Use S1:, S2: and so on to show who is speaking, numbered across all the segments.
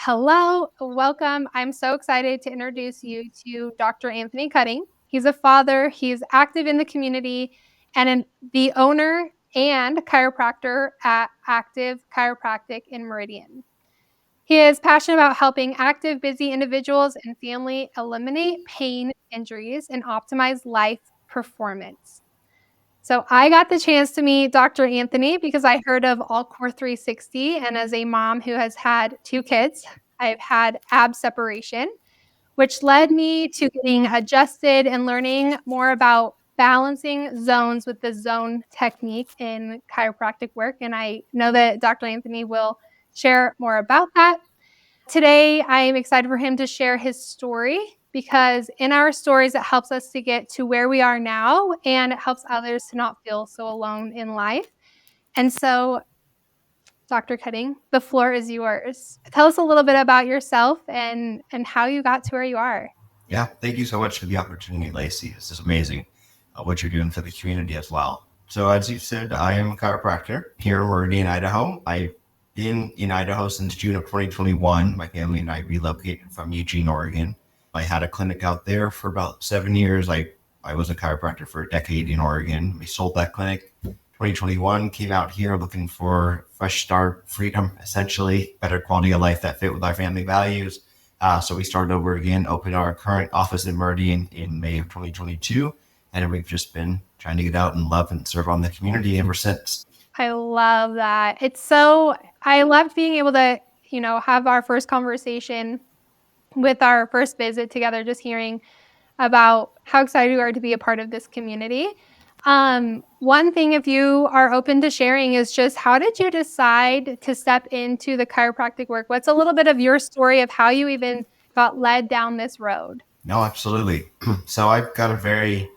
S1: Hello, welcome. I'm so excited to introduce you to Dr. Anthony Cutting. He's a father, he's active in the community, and the owner and chiropractor at Active Chiropractic in Meridian. He is passionate about helping active, busy individuals and family eliminate pain, injuries, and optimize life performance. So I got the chance to meet Dr. Anthony because I heard of AllCore 360, and as a mom who has had 2 kids, I've had ab separation, which led me to getting adjusted and learning more about balancing zones with the zone technique in chiropractic work, and I know that Dr. Anthony will share more about that. Today, I'm excited for him to share his story because in our stories, it helps us to get to where we are now and it helps others to not feel so alone in life. And so, Dr. Cutting, the floor is yours. Tell us a little bit about yourself and how you got to where you are.
S2: Yeah, thank you so much for the opportunity, Lacie. This is amazing what you're doing for the community as well. So, as you said, I am a chiropractor here in Meridian, Idaho. I've been in Idaho since June of 2021. My family and I relocated from Eugene, Oregon. I had a clinic out there for about 7 years. I was a chiropractor for a decade in Oregon. We sold that clinic. 2021 came out here looking for fresh start, freedom, essentially, better quality of life that fit with our family values. So we started over again, opened our current office in Meridian in May of 2022. And we've just been trying to get out and love and serve on the community ever since.
S1: I love that. I loved being able to, have our first conversation with our first visit together, just hearing about how excited you are to be a part of this community. One thing, if you are open to sharing, is just how did you decide to step into the chiropractic work? What's a little bit of your story of how you even got led down this road?
S2: No, absolutely. So I've got a very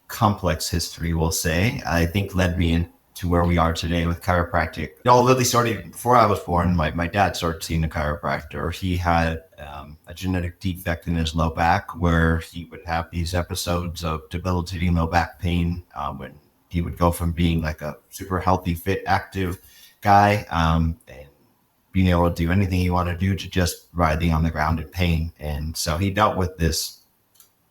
S2: complex history, we'll say. I think led me into where we are today with chiropractic. It all really started before I was born. My dad started seeing a chiropractor. He had a genetic defect in his low back where he would have these episodes of debilitating low back pain when he would go from being like a super healthy, fit, active guy and being able to do anything he wanted to do to just writhing on the ground in pain. And so he dealt with this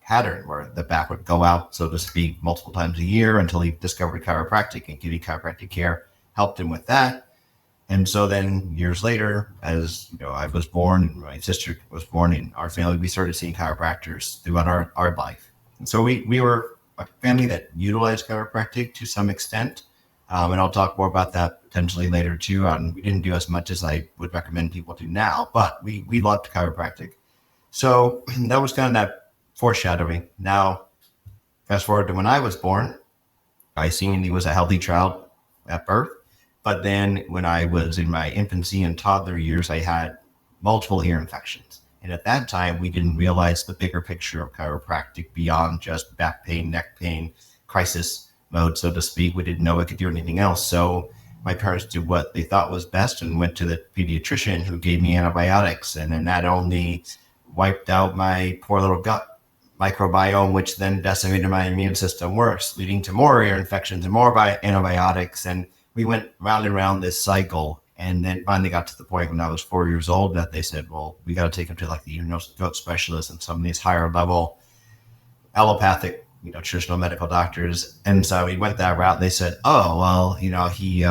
S2: pattern where the back would go out, so to speak, multiple times a year until he discovered chiropractic, and getting chiropractic care helped him with that. And so then years later, as I was born and my sister was born in our family, we started seeing chiropractors throughout our life. And so we were a family that utilized chiropractic to some extent. And I'll talk more about that potentially later too. We didn't do as much as I would recommend people do now, but we loved chiropractic. So that was kind of that foreshadowing. Now, fast forward to when I was born, I seen he was a healthy child at birth. But then when I was in my infancy and toddler years, I had multiple ear infections. And at that time, we didn't realize the bigger picture of chiropractic beyond just back pain, neck pain, crisis mode, so to speak. We didn't know it could do anything else. So my parents did what they thought was best and went to the pediatrician who gave me antibiotics. And then that only wiped out my poor little gut microbiome, which then decimated my immune system worse, leading to more ear infections and more antibiotics. And we went round and round this cycle. And then finally got to the point when I was 4 years old that they said, well, we got to take him to like the ear, nose, throat specialist and some of these higher level allopathic, traditional medical doctors. And so we went that route. They said, oh, well, he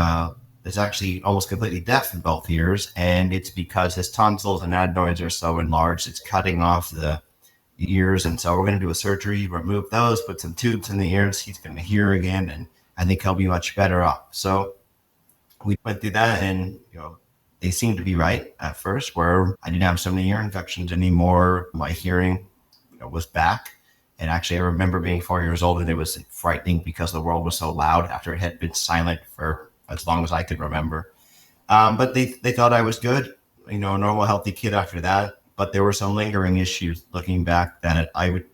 S2: is actually almost completely deaf in both ears. And it's because his tonsils and adenoids are so enlarged, it's cutting off the ears. And so we're going to do a surgery, remove those, put some tubes in the ears. He's going to hear again. And I think he'll be much better off. So we went through that and, they seemed to be right at first, where I didn't have so many ear infections anymore. My hearing was back. And actually, I remember being 4 years old and it was frightening because the world was so loud after it had been silent for as long as I could remember. But they thought I was good, a normal, healthy kid after that. But there were some lingering issues looking back that I would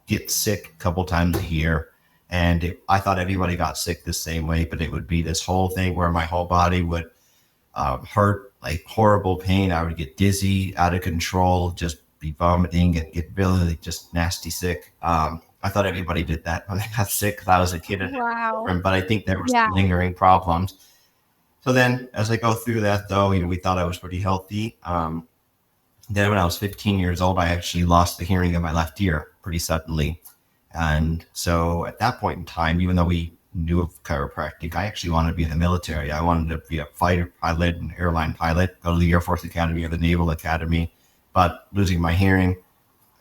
S2: get sick a couple times a year. And I thought everybody got sick the same way, but it would be this whole thing where my whole body would hurt, like horrible pain. I would get dizzy, out of control, just be vomiting and get really just nasty sick. I thought everybody did that when I got sick. I was a kid.
S1: Wow.
S2: But I think there were some lingering problems. So then as I go through that though, we thought I was pretty healthy. Then when I was 15 years old, I actually lost the hearing in my left ear pretty suddenly. And so at that point in time, even though we knew of chiropractic, I actually wanted to be in the military. I wanted to be a fighter pilot, an airline pilot, go to the Air Force Academy or the Naval Academy. But losing my hearing,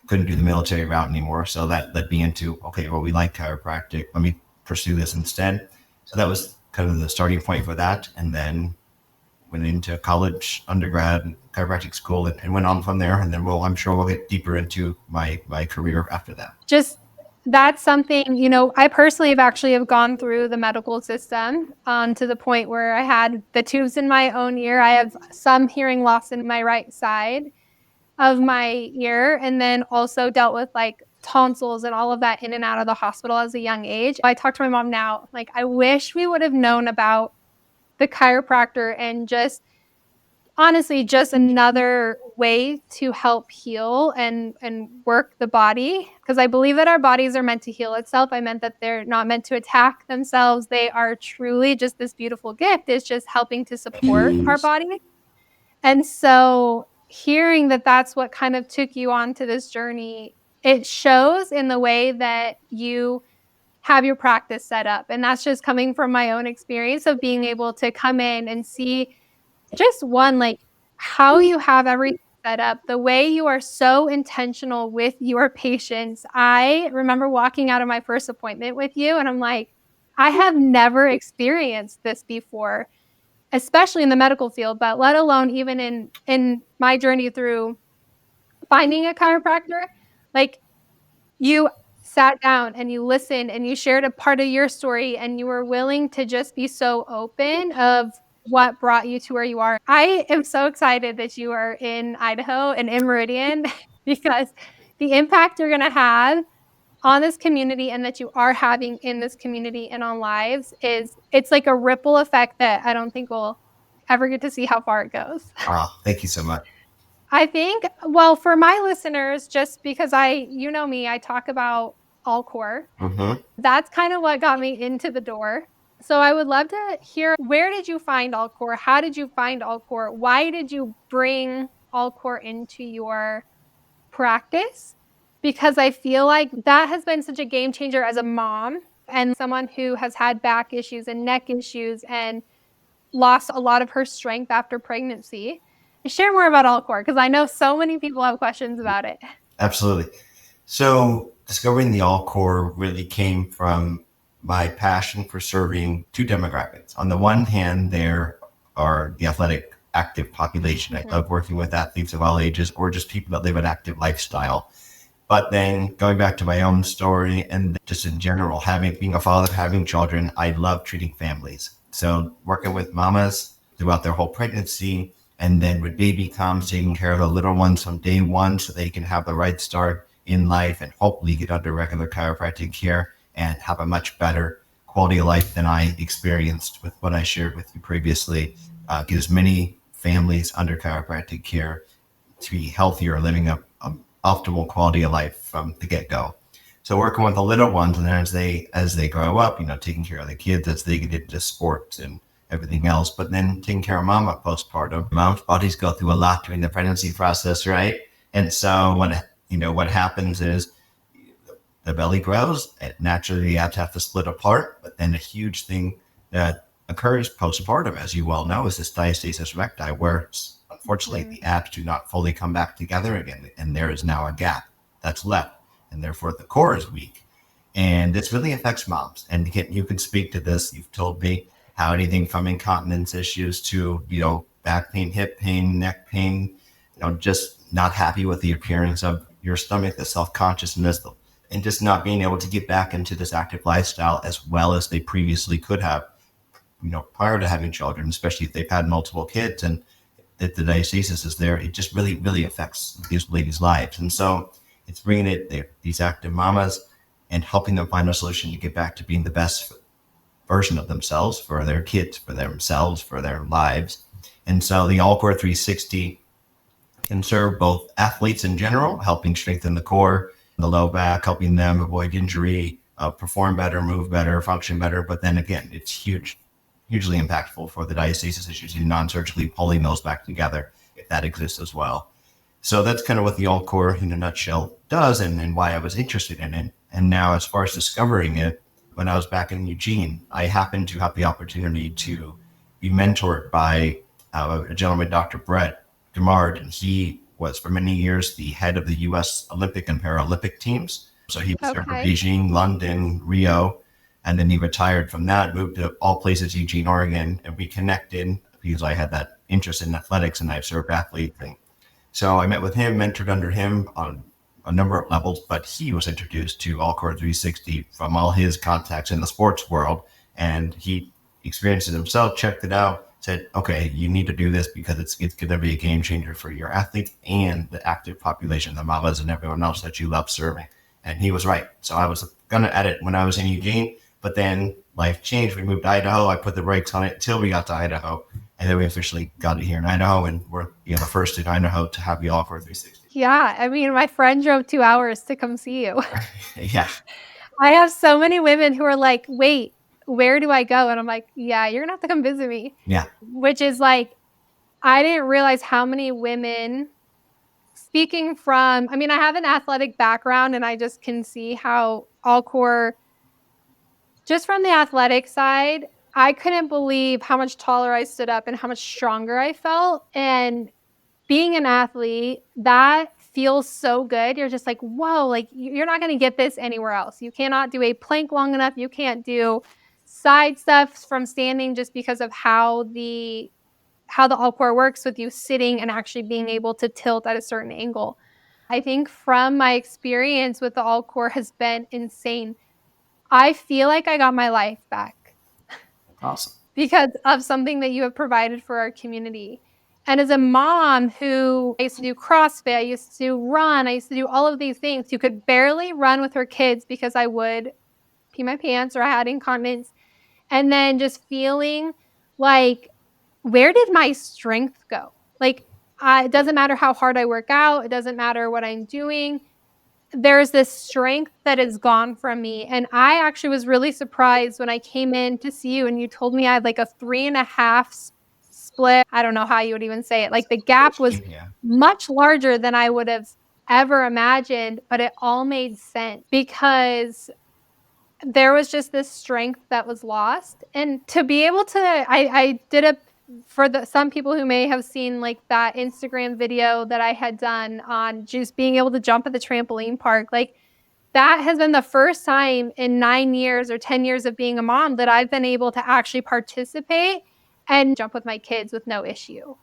S2: couldn't do the military route anymore. So that led me into, okay, well, we like chiropractic. Let me pursue this instead. So that was kind of the starting point for that. And then went into college, undergrad, and chiropractic school, and went on from there. And then, I'm sure we'll get deeper into my career after that.
S1: Just that's something, I personally have gone through the medical system to the point where I had the tubes in my own ear. I have some hearing loss in my right side of my ear, and then also dealt with like tonsils and all of that in and out of the hospital as a young age. I talk to my mom now, like, I wish we would have known about the chiropractor and just honestly just another way to help heal and work the body, because I believe that our bodies are meant to heal itself. I meant that they're not meant to attack themselves. They are truly just this beautiful gift. It's just helping to support our body. And so hearing that that's what kind of took you onto this journey, it shows in the way that you have your practice set up. And that's just coming from my own experience of being able to come in and see just one, like how you have everything set up, the way you are so intentional with your patients. I remember walking out of my first appointment with you and I'm like, I have never experienced this before, especially in the medical field, but let alone even in my journey through finding a chiropractor. Like, you sat down and you listened and you shared a part of your story and you were willing to just be so open of what brought you to where you are. I am so excited that you are in Idaho and in Meridian because the impact you're going to have on this community and that you are having in this community and on lives it's like a ripple effect that I don't think we'll ever get to see how far it goes.
S2: Oh, thank you so much.
S1: I think, well, for my listeners, just because me, I talk about AllCore.
S2: Mm-hmm.
S1: That's kind of what got me into the door. So I would love to hear, where did you find AllCore? How did you find AllCore? Why did you bring AllCore into your practice? Because I feel like that has been such a game changer as a mom and someone who has had back issues and neck issues and lost a lot of her strength after pregnancy. Share more about AllCore, because I know so many people have questions about it.
S2: Absolutely. So discovering the AllCore really came from my passion for serving two demographics. On the one hand, there are the athletic, active population. I love working with athletes of all ages or just people that live an active lifestyle. But then going back to my own story and just in general, being a father, having children, I love treating families. So working with mamas throughout their whole pregnancy, and then when baby comes, taking care of the little ones from day one so they can have the right start in life and hopefully get under regular chiropractic care and have a much better quality of life than I experienced with what I shared with you previously. Get as many families under chiropractic care to be healthier, living a optimal quality of life from the get-go. So working with the little ones, and then as they grow up, taking care of the kids as they get into sports and everything else, but then taking care of mama postpartum. Mom's bodies go through a lot during the pregnancy process, right? And so what happens is the belly grows, and naturally you have to split apart. But then a huge thing that occurs postpartum, as you well know, is this diastasis recti, where unfortunately the abs do not fully come back together again, and there is now a gap that's left, and therefore the core is weak. And this really affects moms. And you can speak to this. You've told me how anything from incontinence issues to, back pain, hip pain, neck pain, just not happy with the appearance of your stomach, the self-consciousness, and just not being able to get back into this active lifestyle as well as they previously could have, prior to having children, especially if they've had multiple kids and that the diastasis is there. It just really, really affects these ladies' lives. And so it's bringing these active mamas and helping them find a solution to get back to being the best version of themselves for their kids, for themselves, for their lives. And so the AllCore 360 can serve both athletes in general, helping strengthen the core, the low back, helping them avoid injury, perform better, move better, function better. But then again, it's huge hugely impactful for the diastasis issues, you non-surgically pulling those back together if that exists as well. So that's kind of what the AllCore in a nutshell does, and why I was interested in it. And now, as far as discovering it, when I was back in Eugene, I happened to have the opportunity to be mentored by a gentleman, Dr. Brett Demard, and he was for many years the head of the U.S. Olympic and Paralympic teams. So he was there for
S1: Okay.
S2: Beijing, London, Rio, and then he retired from that, moved to all places, Eugene, Oregon, and we connected because I had that interest in athletics and I served athletes. So I met with him, mentored under him on a number of levels, but he was introduced to AllCore 360 from all his contacts in the sports world. And he experienced it himself, checked it out, said, okay, you need to do this because it's going to be a game changer for your athletes and the active population, the mamas and everyone else that you love serving. And he was right. So I was going to edit when I was in Eugene, but then life changed. We moved to Idaho. I put the brakes on it until we got to Idaho. And then we officially got it here in Idaho, and we're the first in Idaho to have the AllCore 360.
S1: Yeah, I mean, my friend drove 2 hours to come see you.
S2: Yeah.
S1: I have so many women who are like, "Wait, where do I go?" And I'm like, "Yeah, you're gonna have to come visit me."
S2: Yeah.
S1: Which is like, I didn't realize how many women, speaking from, I mean, I have an athletic background and I just can see how AllCore, just from the athletic side, I couldn't believe how much taller I stood up and how much stronger I felt. And being an athlete, that feels so good. You're just like, whoa, like you're not going to get this anywhere else. You cannot do a plank long enough. You can't do side stuff from standing just because of how the AllCore works with you sitting and actually being able to tilt at a certain angle. I think from my experience with the AllCore has been insane. I feel like I got my life back
S2: Awesome.
S1: because of something that you have provided for our community. And as a mom who I used to do CrossFit, I used to run, I used to do all of these things, who could barely run with her kids because I would pee my pants or I had incontinence. And then just feeling like, where did my strength go? Like, it doesn't matter how hard I work out, it doesn't matter what I'm doing. There's this strength that is gone from me. And I actually was really surprised when I came in to see you and you told me I had like a 3.5 split. I don't know how you would even say it. Like the gap was
S2: Yeah.
S1: much larger than I would have ever imagined, but it all made sense because there was just this strength that was lost. And to be able to, I did a, for some people who may have seen like that Instagram video that I had done on just being able to jump at the trampoline park, like that has been the first time in 9 years or 10 years of being a mom that I've been able to actually participate and jump with my kids with no issue.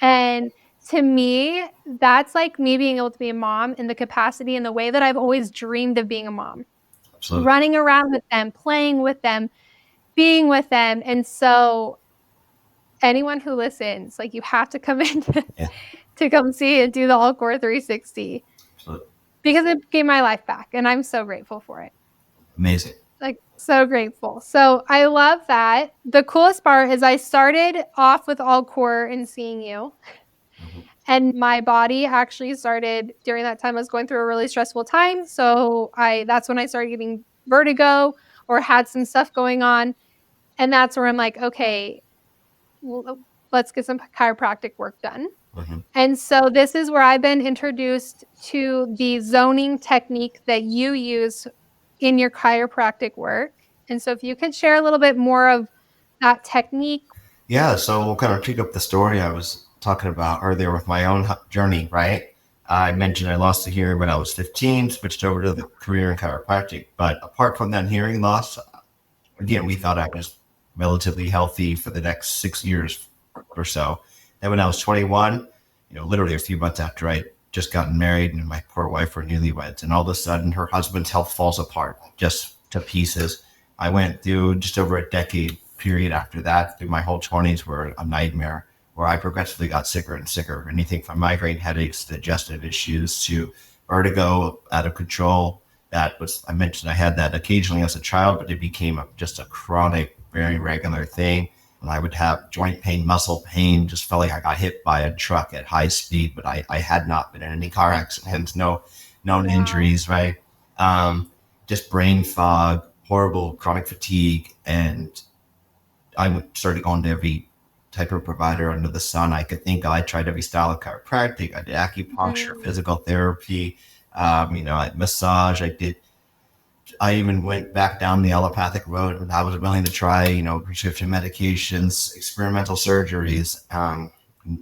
S1: And to me, that's like me being able to be a mom in the capacity and the way that I've always dreamed of being a mom.
S2: Absolutely.
S1: Running around with them, playing with them, being with them. And so anyone who listens, like you have to come in
S2: Yeah.
S1: to come see and do the AllCore 360
S2: Absolutely.
S1: because it gave my life back. And I'm so grateful for it.
S2: Amazing.
S1: Like so grateful. So I love that. The coolest part is I started off with AllCore and seeing you. And my body actually started during that time. I was going through a really stressful time. So that's when I started getting vertigo or had some stuff going on. And that's where I'm like, okay, let's get some chiropractic work done.
S2: Mm-hmm.
S1: And so this is where I've been introduced to the zoning technique that you use in your chiropractic work. And so if you could share a little bit more of that technique.
S2: Yeah. So we'll kind of pick up the story I was talking about earlier with my own journey, right? I mentioned I lost the hearing when I was 15, switched over to the career in chiropractic. But apart from that hearing loss, again, we thought I was relatively healthy for the next 6 years or so. Then when I was 21, literally a few months after I just gotten married and my poor wife were newlyweds, and all of a sudden her husband's health falls apart just to pieces. I went through just over a decade period after that, through my whole 20s were a nightmare, where I progressively got sicker and sicker. Anything from migraine headaches, digestive issues, to vertigo out of control. That was, I mentioned I had that occasionally as a child, but it became just a chronic, very regular thing. And I would have joint pain, muscle pain, just felt like I got hit by a truck at high speed, but I had not been in any car accidents, no known injuries, right? Just brain fog, horrible chronic fatigue. And I started going to every type of provider under the sun I could think of. I tried every style of chiropractic. I did acupuncture,
S1: Mm.
S2: physical therapy, I massage. I even went back down the allopathic road, and I was willing to try, prescription medications, experimental surgeries,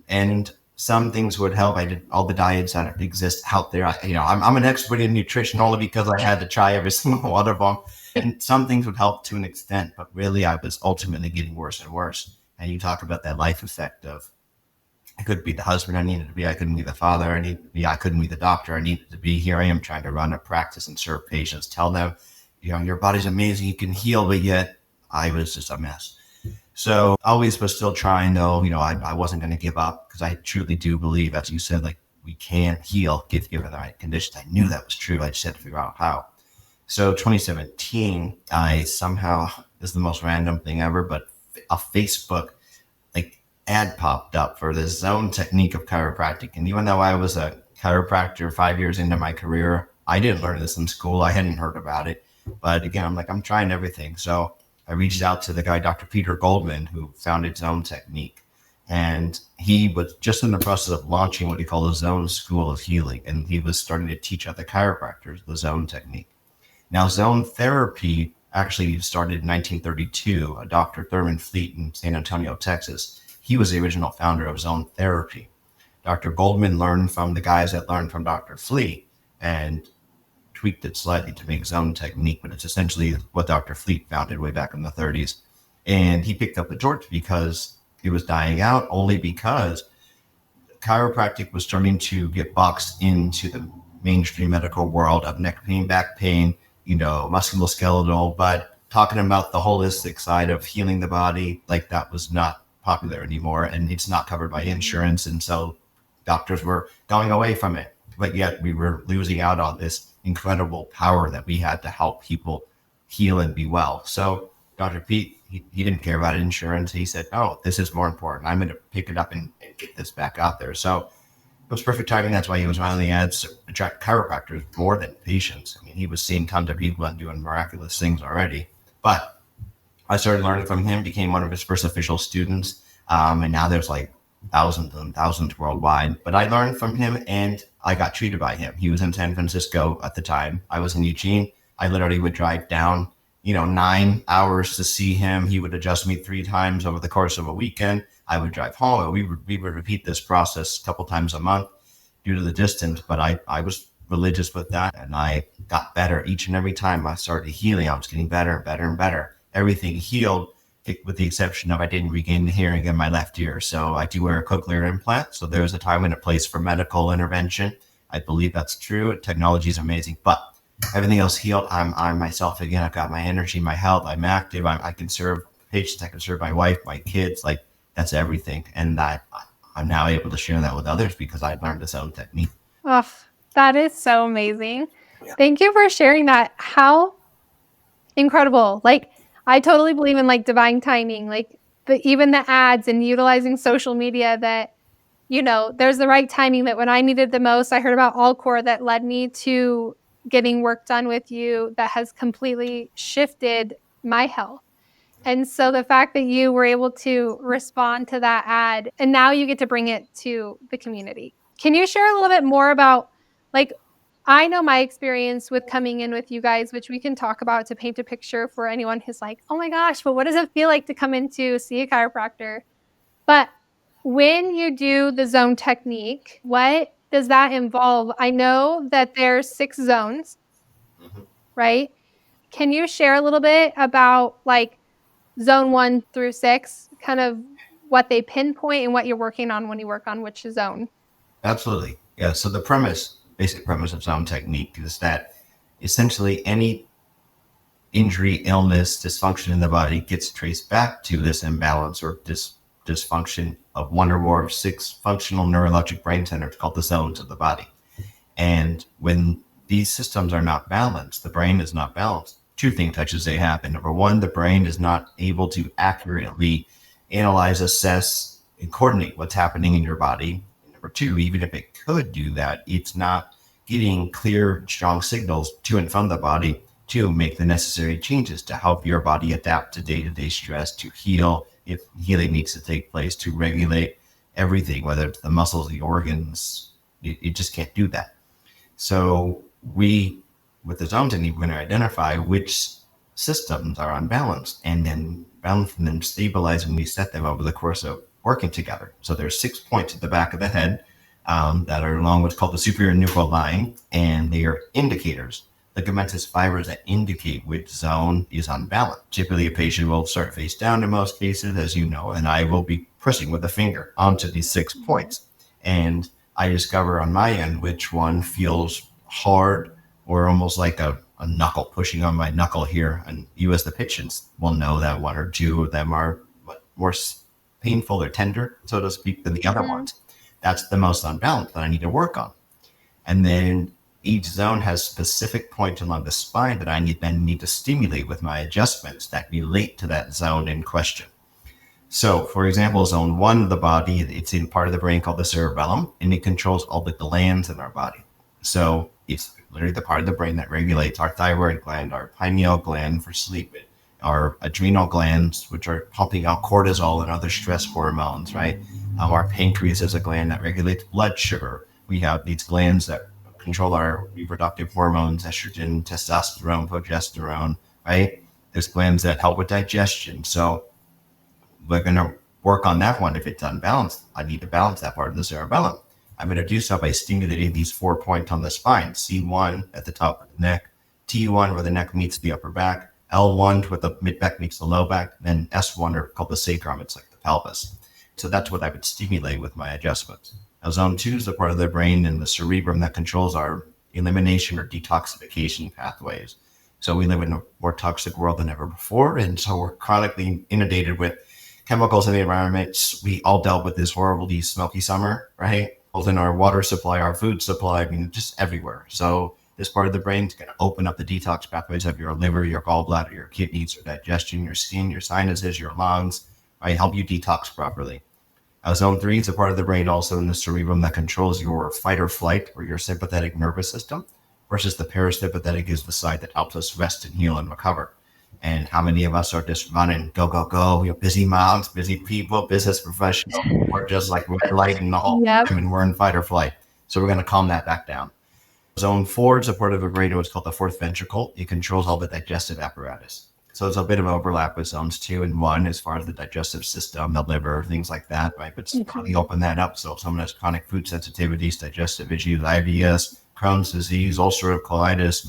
S2: and some things would help. I did all the diets that exist out there. I'm an expert in nutrition only because I had to try every single one of them. And some things would help to an extent, but really I was ultimately getting worse and worse. And you talk about that life effect of I couldn't be the husband I needed to be. I couldn't be the father I needed to be. I couldn't be the doctor I needed to be. Here I am trying to run a practice and serve patients, tell them, your body's amazing, you can heal, but yet I was just a mess. So always was still trying though, I wasn't going to give up because I truly do believe, as you said, like we can heal if given the right conditions. I knew that was true. I just had to figure out how. So 2017, I somehow, this is the most random thing ever, but a Facebook like ad popped up for the zone technique of chiropractic. And even though I was a chiropractor 5 years into my career, I didn't learn this in school. I hadn't heard about it. But again, I'm trying everything. So I reached out to the guy, Dr. Peter Goldman, who founded Zone Technique. And he was just in the process of launching what he called the Zone School of Healing. And he was starting to teach other chiropractors the Zone Technique. Now, zone therapy actually started in 1932. Dr. Thurman Fleet in San Antonio, Texas. He was the original founder of zone therapy. Dr. Goldman learned from the guys that learned from Dr. Fleet and tweaked it slightly to make zone technique, but it's essentially what Dr. Fleet founded way back in the 30s. And he picked up the torch because it was dying out, only because chiropractic was starting to get boxed into the mainstream medical world of neck pain, back pain, musculoskeletal, but talking about the holistic side of healing the body, like that was not popular anymore, and it's not covered by insurance. And so doctors were going away from it, but yet we were losing out on this incredible power that we had to help people heal and be well. So Dr. Pete, he didn't care about insurance. He said, oh, this is more important. I'm going to pick it up and get this back out there. So it was perfect timing. That's why he was running the ads to attract chiropractors more than patients. I mean, he was seeing tons of people and doing miraculous things already. But I started learning from him, became one of his first official students. And now there's like thousands and thousands worldwide. But I learned from him and I got treated by him. He was in San Francisco at the time. I was in Eugene. I literally would drive down, 9 hours to see him. He would adjust me 3 times over the course of a weekend. I would drive home. We would repeat this process a couple times a month due to the distance. But I was religious with that, and I got better each and every time I started healing. I was getting better and better and better. Everything healed, with the exception of I didn't regain the hearing in my left ear. So I do wear a cochlear implant. So there's a time and a place for medical intervention. I believe that's true. Technology is amazing, but everything else healed. I'm myself again. I've got my energy, my health. I'm active. I can serve patients. I can serve my wife, my kids. Like that's everything. And I'm now able to share that with others because I've learned this own technique.
S1: Oh, that is so amazing.
S2: Yeah.
S1: Thank you for sharing that. How incredible. Like, I totally believe in like divine timing, like even the ads and utilizing social media that, there's the right timing that when I needed the most, I heard about AllCore that led me to getting work done with you that has completely shifted my health. And so the fact that you were able to respond to that ad and now you get to bring it to the community. Can you share a little bit more about like I know my experience with coming in with you guys, which we can talk about to paint a picture for anyone who's like, oh my gosh, but what does it feel like to come in to see a chiropractor? But when you do the zone technique, what does that involve? I know that there's 6 zones,
S2: Mhm.
S1: right? Can you share a little bit about like zone 1 through 6, kind of what they pinpoint and what you're working on when you work on which zone?
S2: Absolutely. Yeah. So the basic premise of sound technique is that essentially any injury, illness, dysfunction in the body gets traced back to this imbalance or dysfunction of one or more of 6 functional neurologic brain centers called the zones of the body. And when these systems are not balanced, the brain is not balanced. 2 things I should say happen. Number 1, the brain is not able to accurately analyze, assess, and coordinate what's happening in your body. Number 2, even if it could do that, it's not getting clear, strong signals to and from the body to make the necessary changes to help your body adapt to day-to-day stress, to heal if healing needs to take place, to regulate everything, whether it's the muscles, the organs. You just can't do that. So we, with the zone technique, we're going to identify which systems are unbalanced and then balance them and stabilize and reset them over the course of working together. So there's 6 points at the back of the head that are along what's called the superior nuchal line, and they are indicators, ligamentous fibers that indicate which zone is unbalanced. Typically, a patient will start face down in most cases, as you know, and I will be pushing with a finger onto these 6 points. And I discover on my end which one feels hard or almost like a knuckle, pushing on my knuckle here. And you as the patients will know that one or two of them are more painful or tender, so to speak, than the other ones. That's the most unbalanced that I need to work on. And then each zone has specific points along the spine that I need to stimulate with my adjustments that relate to that zone in question. So, for example, zone 1 of the body, it's in part of the brain called the cerebellum, and it controls all the glands in our body. So it's literally the part of the brain that regulates our thyroid gland, our pineal gland for sleep, our adrenal glands, which are pumping out cortisol and other stress hormones, right? Our pancreas is a gland that regulates blood sugar. We have these glands that control our reproductive hormones, estrogen, testosterone, progesterone, right? There's glands that help with digestion. So we're going to work on that one. If it's unbalanced, I need to balance that part of the cerebellum. I'm going to do so by stimulating these 4 points on the spine. C1 at the top of the neck, T1 where the neck meets the upper back, L1 where the mid back meets the low back, then S1 are called the sacrum. It's like the pelvis. So that's what I would stimulate with my adjustments. Now, zone 2 is the part of the brain and the cerebrum that controls our elimination or detoxification pathways. So we live in a more toxic world than ever before, and so we're chronically inundated with chemicals in the environment. We all dealt with this horribly smoky summer, right? Both in our water supply, our food supply, I mean, just everywhere. So this part of the brain is going to open up the detox pathways of your liver, your gallbladder, your kidneys, your digestion, your skin, your sinuses, your lungs, right? Help you detox properly. Zone 3 is a part of the brain also in the cerebrum that controls your fight or flight or your sympathetic nervous system, versus the parasympathetic is the side that helps us rest and heal and recover. And how many of us are just running, go, go, go, you know, busy moms, busy people, business professionals. We're just like red lighting the whole time and we're in fight or flight. So we're going to calm that back down. Zone 4 is a part of the brain what's called the fourth ventricle. It controls all the digestive apparatus. So it's a bit of overlap with zones 2 and 1 as far as the digestive system, the liver, things like that, right? But we open that up. So if someone has chronic food sensitivities, digestive issues, IBS, Crohn's disease, ulcerative colitis,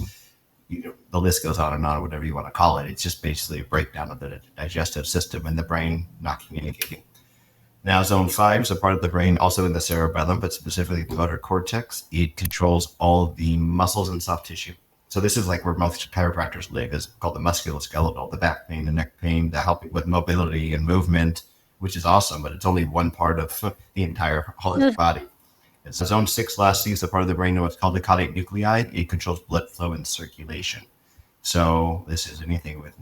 S2: you know, the list goes on and on, whatever you want to call it. It's just basically a breakdown of the digestive system and the brain not communicating. Now, zone 5 is a part of the brain also in the cerebellum, but specifically the motor cortex. It controls all the muscles and soft tissue. So this is like where most chiropractors live, is called the musculoskeletal, the back pain, the neck pain, the helping with mobility and movement, which is awesome, but it's only one part of the entire whole body. And so zone 6 lastly is the part of the brain what's called the caudate nuclei. It controls blood flow and circulation. So this is anything with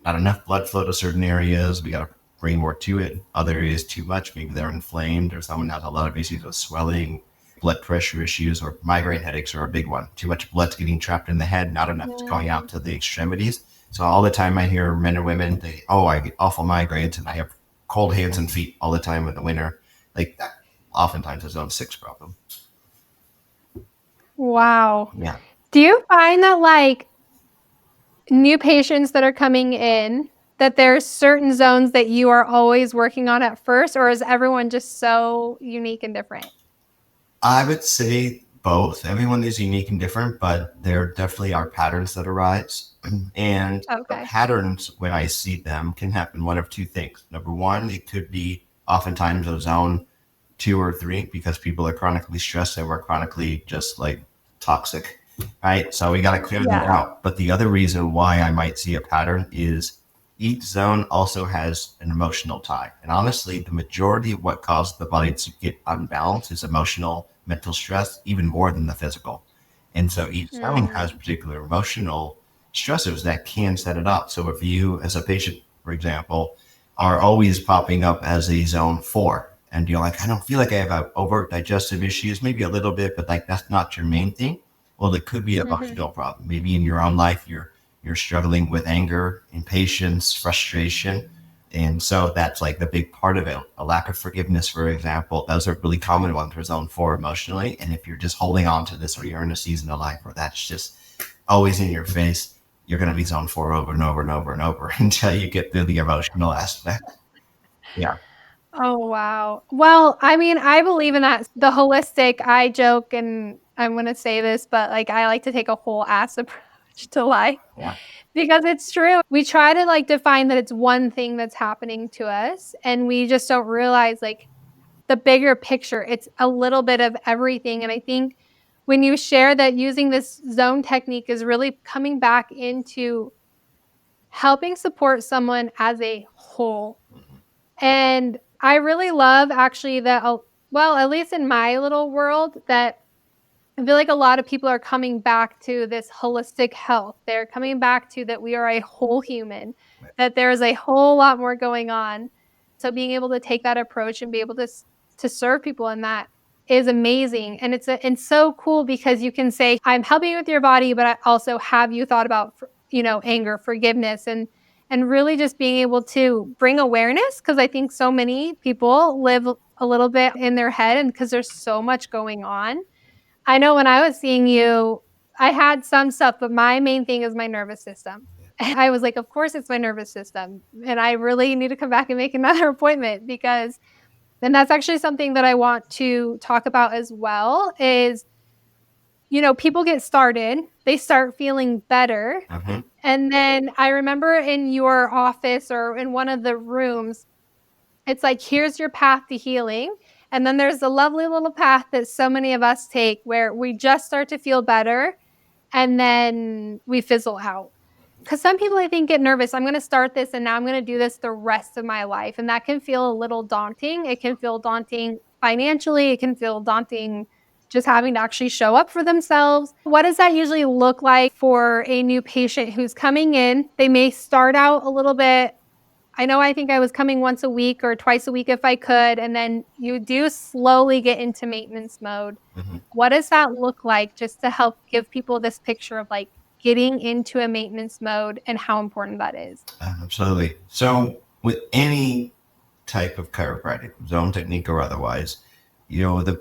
S2: not enough blood flow to certain areas. We got to bring more to it. Other areas too much. Maybe they're inflamed or someone has a lot of issues with swelling, blood pressure issues, or migraine headaches are a big one. Too much blood's getting trapped in the head, not enough is going out to the extremities. So all the time I hear men and women, I get awful migraines and I have cold hands and feet all the time in the winter. Like that. Oftentimes a zone 6 problem.
S1: Wow.
S2: Yeah.
S1: Do you find that like new patients that are coming in, that there's certain zones that you are always working on at first, or is everyone just so unique and different?
S2: I would say both. Everyone is unique and different, but there definitely are patterns that arise. And the patterns, when I see them, can happen one of two things. Number one, it could be oftentimes a zone 2 or 3 because people are chronically stressed and we're chronically just like toxic, right? So we got to clear that out. But the other reason why I might see a pattern is each zone also has an emotional tie. And honestly, the majority of what causes the body to get unbalanced is emotional, mental stress, even more than the physical. And so each zone has particular emotional stressors that can set it up. So if you, as a patient, for example, are always popping up as a zone 4, and you're like, I don't feel like I have overt digestive issues, maybe a little bit, but like that's not your main thing. Well, it could be an emotional problem. Maybe in your own life, you're you're struggling with anger, impatience, frustration. And so that's like the big part of it. A lack of forgiveness, for example, those are really common ones for zone 4 emotionally. And if you're just holding on to this, or you're in a season of life where that's just always in your face, you're going to be zone 4 over and over and over and over until you get through the emotional aspect. Yeah.
S1: Oh, wow. Well, I mean, I believe in that. The holistic, I joke and I'm gonna say this, but, like, I like to take a whole ass approach to life
S2: Yeah.
S1: because it's true. We try to, like, define that it's one thing that's happening to us, and we just don't realize, like, the bigger picture. It's a little bit of everything, and I think when you share that using this zone technique is really coming back into helping support someone as a whole. And I really love actually that, well, at least in my little world, that I feel like a lot of people are coming back to this holistic health. They're coming back to that we are a whole human, that there is a whole lot more going on. So being able to take that approach and be able to serve people in that is amazing. And it's so cool because you can say, I'm helping you with your body, but I also have you thought about, anger, forgiveness, and really just being able to bring awareness because I think so many people live a little bit in their head and because there's so much going on. I know when I was seeing you, I had some stuff, but my main thing is my nervous system. I was like, "Of course, it's my nervous system," and I really need to come back and make another appointment because then that's actually something that I want to talk about as well is, people get started, they start feeling better,
S2: Mm-hmm.
S1: and then I remember in your office or in one of the rooms, it's like, here's your path to healing. And then there's a lovely little path that so many of us take where we just start to feel better and then we fizzle out. Because some people, I think, get nervous. I'm going to start this and now I'm going to do this the rest of my life. And that can feel a little daunting. It can feel daunting financially, it can feel daunting just having to actually show up for themselves. What does that usually look like for a new patient who's coming in? They may start out a little bit. I know I think I was coming once a week or twice a week if I could, and then you do slowly get into maintenance mode.
S2: Mm-hmm.
S1: What does that look like just to help give people this picture of, like, getting into a maintenance mode and how important that is?
S2: Absolutely. So with any type of chiropractic, zone technique or otherwise, the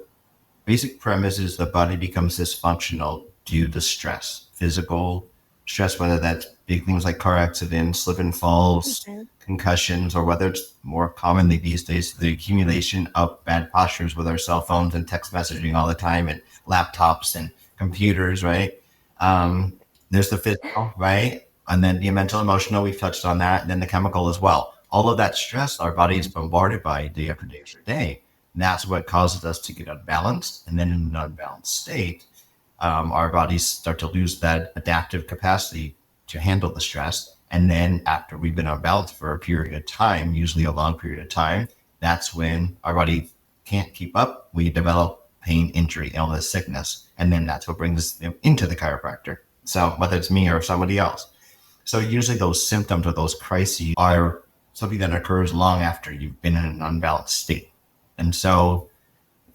S2: basic premise is the body becomes dysfunctional due to stress, physical stress, whether that's big things like car accidents, slip and falls,
S1: Mhm.
S2: concussions, or whether it's more commonly these days, the accumulation of bad postures with our cell phones and text messaging all the time and laptops and computers, right? Um, there's the physical, right? And then the mental, emotional, we've touched on that, and then the chemical as well. All of that stress our body is bombarded by day after day after day. And that's what causes us to get unbalanced. And then in an unbalanced state, our bodies start to lose that adaptive capacity to handle the stress. And then after we've been unbalanced for a period of time, usually a long period of time, that's when our body can't keep up. We develop pain, injury, illness, sickness. And then that's what brings us into the chiropractor. So whether it's me or somebody else. So usually those symptoms or those crises are something that occurs long after you've been in an unbalanced state. And so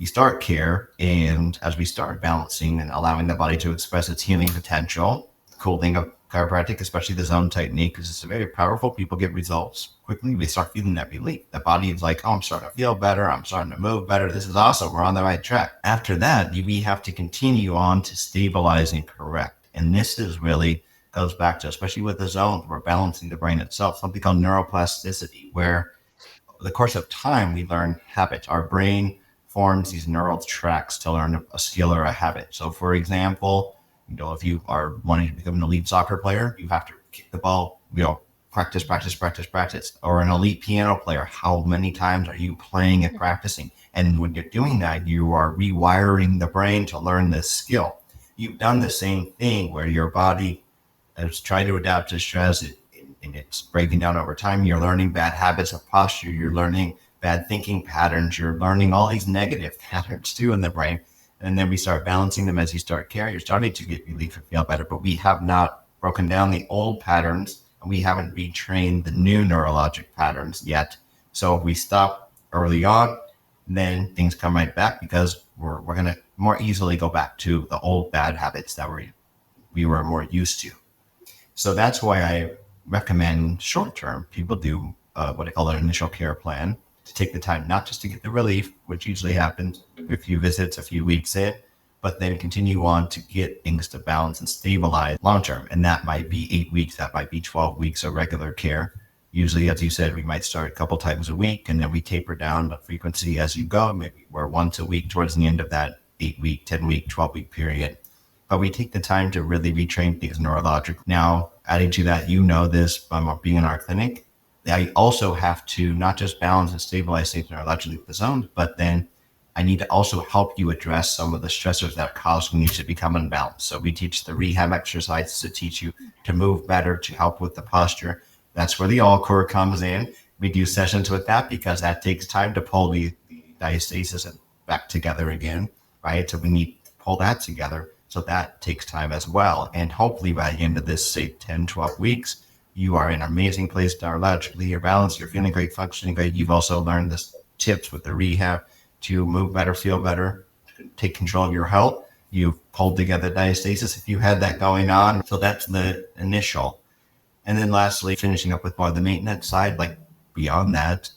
S2: we start care, and as we start balancing and allowing the body to express its healing potential, the cool thing of chiropractic, especially the zone technique, is it's very powerful. People get results quickly. They start feeling that relief. The body is like, oh, I'm starting to feel better. I'm starting to move better. This is awesome. We're on the right track. After that, we have to continue on to stabilize and correct. And this is really goes back to, especially with the zones, we're balancing the brain itself, something called neuroplasticity, where the course of time, we learn habits. Our brain forms these neural tracks to learn a skill or a habit. So, for example, if you are wanting to become an elite soccer player, you have to kick the ball, practice, practice, practice, practice. Or an elite piano player, how many times are you playing and practicing? And when you're doing that, you are rewiring the brain to learn this skill. You've done the same thing where your body has tried to adapt to stress. And it's breaking down over time. You're learning bad habits of posture. You're learning bad thinking patterns. You're learning all these negative patterns too in the brain. And then we start balancing them as you start care. You're starting to get relief and feel better, but we have not broken down the old patterns and we haven't retrained the new neurologic patterns yet. So if we stop early on, then things come right back because we're going to more easily go back to the old bad habits that we were more used to. So that's why I recommend short term. People do what I call an initial care plan to take the time, not just to get the relief, which usually happens a few visits, a few weeks in, but then continue on to get things to balance and stabilize long term. And that might be 8 weeks, that might be 12 weeks of regular care. Usually, as you said, we might start a couple times a week and then we taper down the frequency as you go. Maybe we're once a week towards the end of that 8 week, 10 week, 12 week period. But we take the time to really retrain things neurological. Now, adding to that, you know this from being in our clinic, I also have to not just balance and stabilize things neurologically with the zones, but then I need to also help you address some of the stressors that are causing you to become unbalanced. So we teach the rehab exercises to teach you to move better, to help with the posture. That's where the AllCore comes in. We do sessions with that because that takes time to pull the diastasis back together again, right? So we need to pull that together. So that takes time as well. And hopefully by the end of this, say 10, 12 weeks, you are in an amazing place neurologically, you're balanced, you're feeling great, functioning great. You've also learned the tips with the rehab to move better, feel better, take control of your health. You've pulled together diastasis if you had that going on. So that's the initial. And then lastly, finishing up with more of the maintenance side, like beyond that,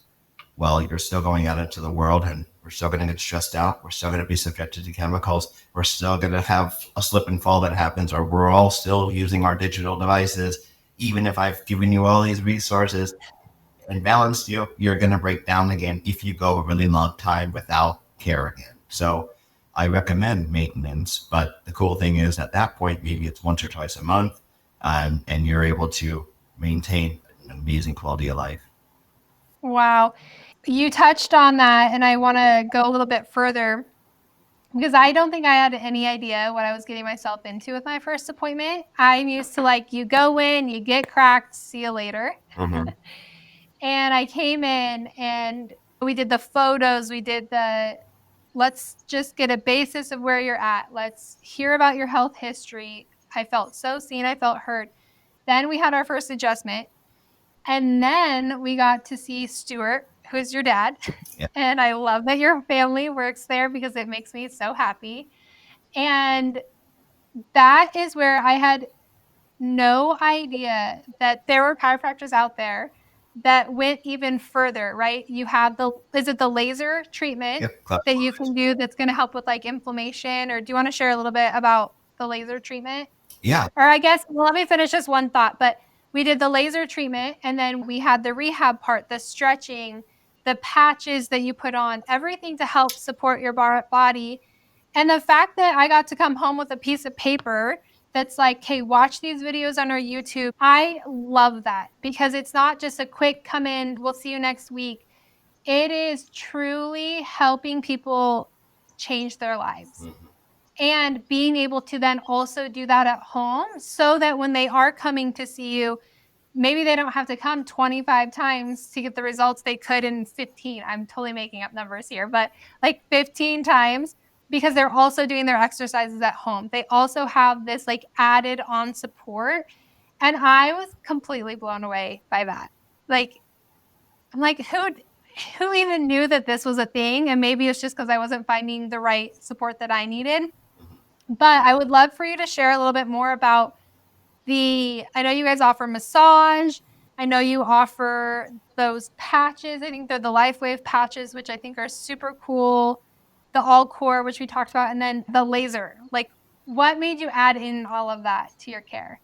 S2: well, you're still going out into the world and we're still going to get stressed out. We're still going to be subjected to chemicals. We're still going to have a slip and fall that happens, or we're all still using our digital devices. Even if I've given you all these resources and balanced you, you're going to break down again if you go a really long time without care again. So I recommend maintenance, but the cool thing is at that point, maybe it's once or twice a month, and you're able to maintain an amazing quality of life.
S1: Wow. You touched on that, and I wanna go a little bit further because I don't think I had any idea what I was getting myself into with my first appointment. I'm used to, like, you go in, you get cracked, see you later.
S2: Mm-hmm.
S1: And I came in and we did the photos, we did the let's just get a basis of where you're at. Let's hear about your health history. I felt so seen, I felt heard. Then we had our first adjustment. And then we got to see Stuart, who's your dad.
S2: Yeah.
S1: And I love that your family works there because it makes me so happy. And that is where I had no idea that there were chiropractors out there that went even further, right? You have is it the laser treatment
S2: Yep.
S1: that you can do that's going to help with like inflammation? Or do you want to share a little bit about the laser treatment?
S2: Yeah.
S1: Or I guess, well, let me finish this one thought. But we did the laser treatment and then we had the rehab part, the stretching, the patches that you put on, everything to help support your body. And the fact that I got to come home with a piece of paper that's like, hey, watch these videos on our YouTube. I love that because it's not just a quick come in, we'll see you next week. It is truly helping people change their lives.
S2: Mm-hmm.
S1: And being able to then also do that at home so that when they are coming to see you, maybe they don't have to come 25 times to get the results they could in 15. I'm totally making up numbers here, but like 15 times because they're also doing their exercises at home. They also have this like added on support. And I was completely blown away by that. Like, I'm like, who even knew that this was a thing? And maybe it's just because I wasn't finding the right support that I needed. But I would love for you to share a little bit more about I know you guys offer massage. I know you offer those patches. I think they're the LifeWave patches, which I think are super cool. The AllCore, which we talked about, and then the laser. Like, what made you add in all of that to your care?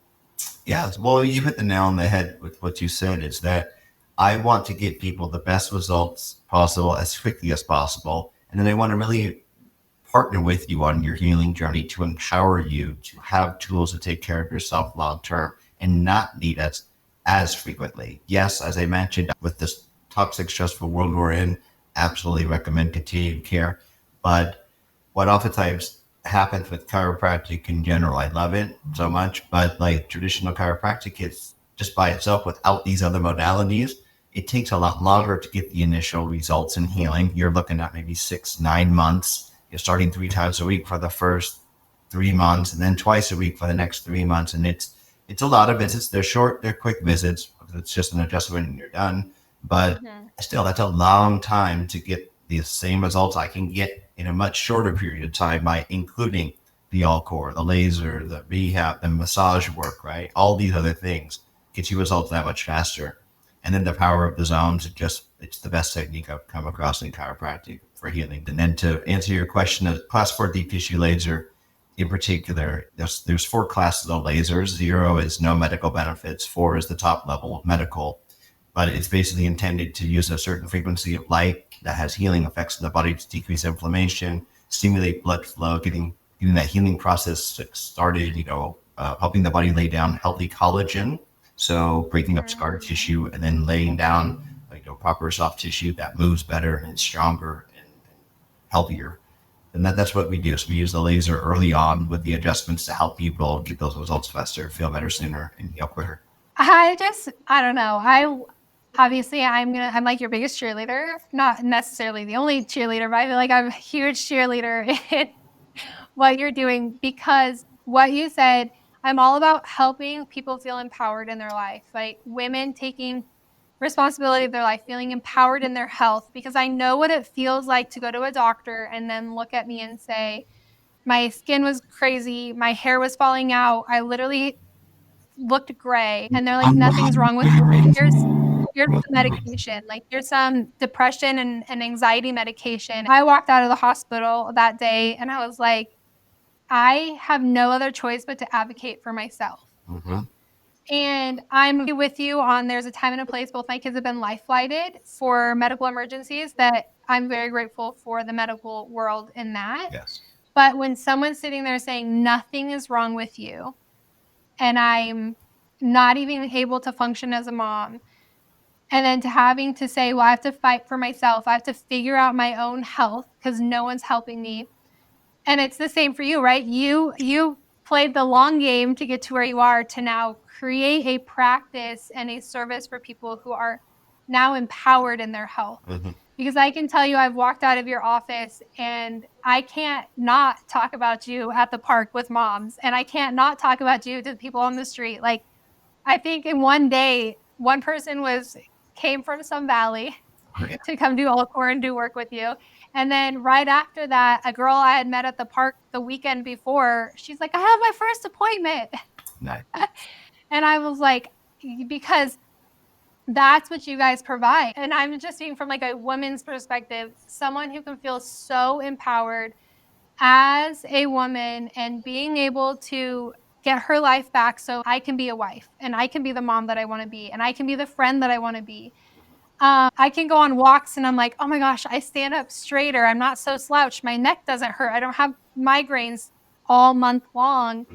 S2: Yeah. Well, you hit the nail on the head with what you said is that I want to get people the best results possible as quickly as possible. And then I want to really partner with you on your healing journey to empower you to have tools to take care of yourself long term and not need us as frequently. Yes, as I mentioned, with this toxic, stressful world we're in, absolutely recommend continued care. But what oftentimes happens with chiropractic in general, I love it so much, but like traditional chiropractic, it's just by itself without these other modalities. It takes a lot longer to get the initial results in healing. You're looking at maybe 6, 9 months. You're starting 3 times a week for the first 3 months, and then twice a week for the next 3 months. And it's a lot of visits. They're short, they're quick visits. It's just an adjustment and you're done. But still, that's a long time to get the same results I can get in a much shorter period of time by including the AllCore, the laser, the rehab, the massage work, right? All these other things get you results that much faster. And then the power of the zones, it's the best technique I've come across in chiropractic for healing. And then to answer your question, a class 4 deep tissue laser in particular, there's 4 classes of lasers. 0 is no medical benefits. 4 is the top level of medical, but it's basically intended to use a certain frequency of light that has healing effects in the body to decrease inflammation, stimulate blood flow, getting that healing process started, helping the body lay down healthy collagen. So breaking up scar tissue and then laying down proper soft tissue that moves better and stronger and healthier. And that's what we do. So we use the laser early on with the adjustments to help people get those results faster, feel better sooner, and heal quicker.
S1: I don't know. Obviously I'm like your biggest cheerleader, not necessarily the only cheerleader, but I feel like I'm a huge cheerleader in what you're doing, because what you said, I'm all about helping people feel empowered in their life, like women taking responsibility of their life, feeling empowered in their health, because I know what it feels like to go to a doctor and then look at me and say, my skin was crazy, my hair was falling out, I literally looked gray, and they're like, nothing's wrong with you. Here's some medication, like here's some depression and anxiety medication. I walked out of the hospital that day and I was like, I have no other choice but to advocate for myself.
S2: Mm-hmm.
S1: And I'm with you on there's a time and a place. Both my kids have been life flighted for medical emergencies, that I'm very grateful for the medical world in that.
S2: Yes.
S1: But when someone's sitting there saying nothing is wrong with you, and I'm not even able to function as a mom, and then to having to say, well, I have to fight for myself, I have to figure out my own health because no one's helping me. And it's the same for you, right? You played the long game to get to where you are, to now create a practice and a service for people who are now empowered in their health.
S2: Mm-hmm.
S1: Because I can tell you, I've walked out of your office and I can't not talk about you at the park with moms, and I can't not talk about you to people on the street. Like, I think in one day, one person came from some valley to come do AllCore and do work with you. And then right after that, a girl I had met at the park the weekend before, she's like, I have my first appointment.
S2: Nice.
S1: And I was like, because that's what you guys provide. And I'm just speaking from like a woman's perspective, someone who can feel so empowered as a woman and being able to get her life back so I can be a wife and I can be the mom that I want to be and I can be the friend that I want to be. I can go on walks and I'm like, oh my gosh, I stand up straighter. I'm not so slouched. My neck doesn't hurt. I don't have migraines all month long.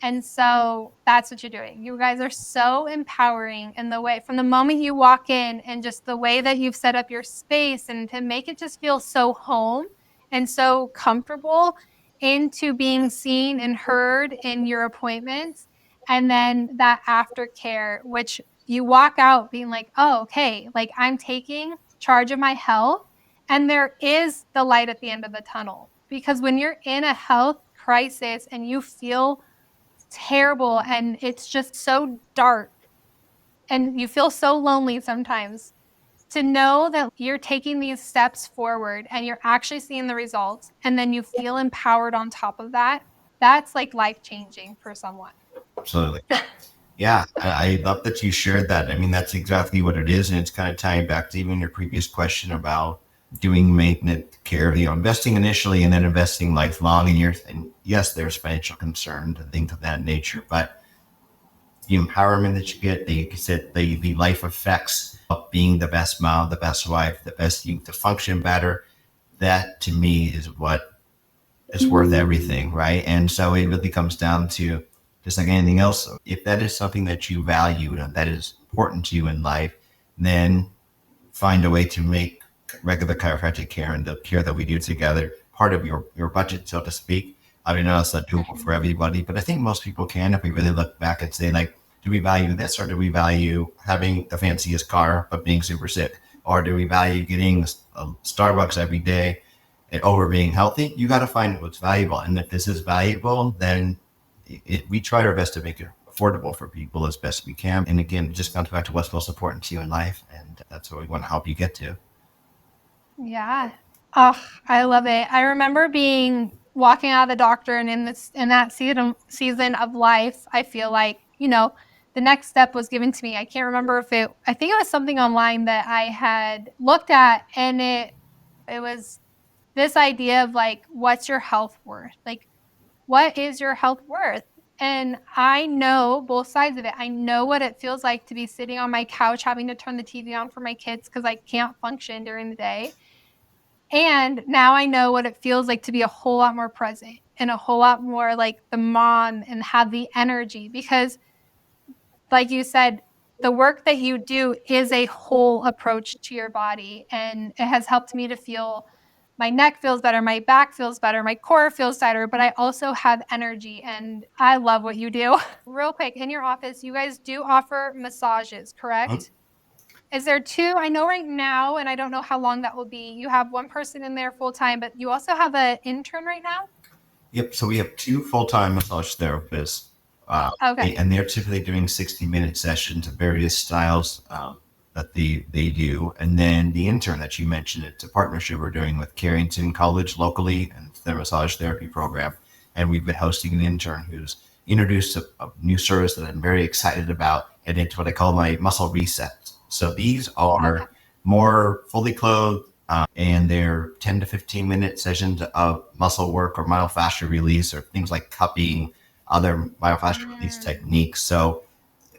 S1: And so that's what you're doing. You guys are so empowering in the way, from the moment you walk in and just the way that you've set up your space, and to make it just feel so home and so comfortable, into being seen and heard in your appointments. And then that aftercare, which you walk out being like, oh, okay, like I'm taking charge of my health. And there is the light at the end of the tunnel, because when you're in a health crisis and you feel terrible and it's just so dark and you feel so lonely sometimes, to know that you're taking these steps forward and you're actually seeing the results, and then you feel empowered on top of that, that's like life changing for someone.
S2: Absolutely. Yeah, I love that you shared that. I mean, that's exactly what it is. And it's kind of tying back to even your previous question about doing maintenance care, investing initially and then investing lifelong in and yes, there's financial concerns and things of that nature, but the empowerment that you get, like you said, the life effects of being the best mom, the best wife, the best you to function better, that to me is what is worth everything, right? And so it really comes down to, just like anything else, if that is something that you value and that is important to you in life, then find a way to make regular chiropractic care and the care that we do together part of your budget, so to speak. I mean, I know it's not doable for everybody, but I think most people can if we really look back and say, like, do we value this, or do we value having the fanciest car but being super sick? Or do we value getting a Starbucks every day and over being healthy? You got to find what's valuable. And if this is valuable, then we try our best to make it affordable for people as best we can. And again, it just comes back to what's most important to you in life. And that's what we want to help you get to.
S1: Yeah. Oh, I love it. I remember being walking out of the doctor and in that season of life, I feel like, the next step was given to me. I can't remember I think it was something online that I had looked at, and it was this idea of like, what's your health worth? Like, what is your health worth? And I know both sides of it. I know what it feels like to be sitting on my couch having to turn the TV on for my kids because I can't function during the day. And now I know what it feels like to be a whole lot more present and a whole lot more like the mom and have the energy because, like you said, the work that you do is a whole approach to your body. And it has helped me to feel my neck feels better, my back feels better, my core feels tighter, but I also have energy and I love what you do. Real quick, in your office, you guys do offer massages, correct? Is there two? I know right now, and I don't know how long that will be. You have one person in there full time, but you also have an intern right now?
S2: Yep. So we have 2 full-time massage therapists,
S1: Okay.
S2: and they're typically doing 60-minute sessions of various styles that they do. And then the intern that you mentioned, it's a partnership we're doing with Carrington College locally and their massage therapy program. And we've been hosting an intern who's introduced a new service that I'm very excited about, and it's what I call my muscle reset. So these
S1: Okay.
S2: are more fully clothed, and they're 10 to 15 minute sessions of muscle work or myofascial release or things like cupping, other myofascial release
S1: Mm.
S2: techniques. So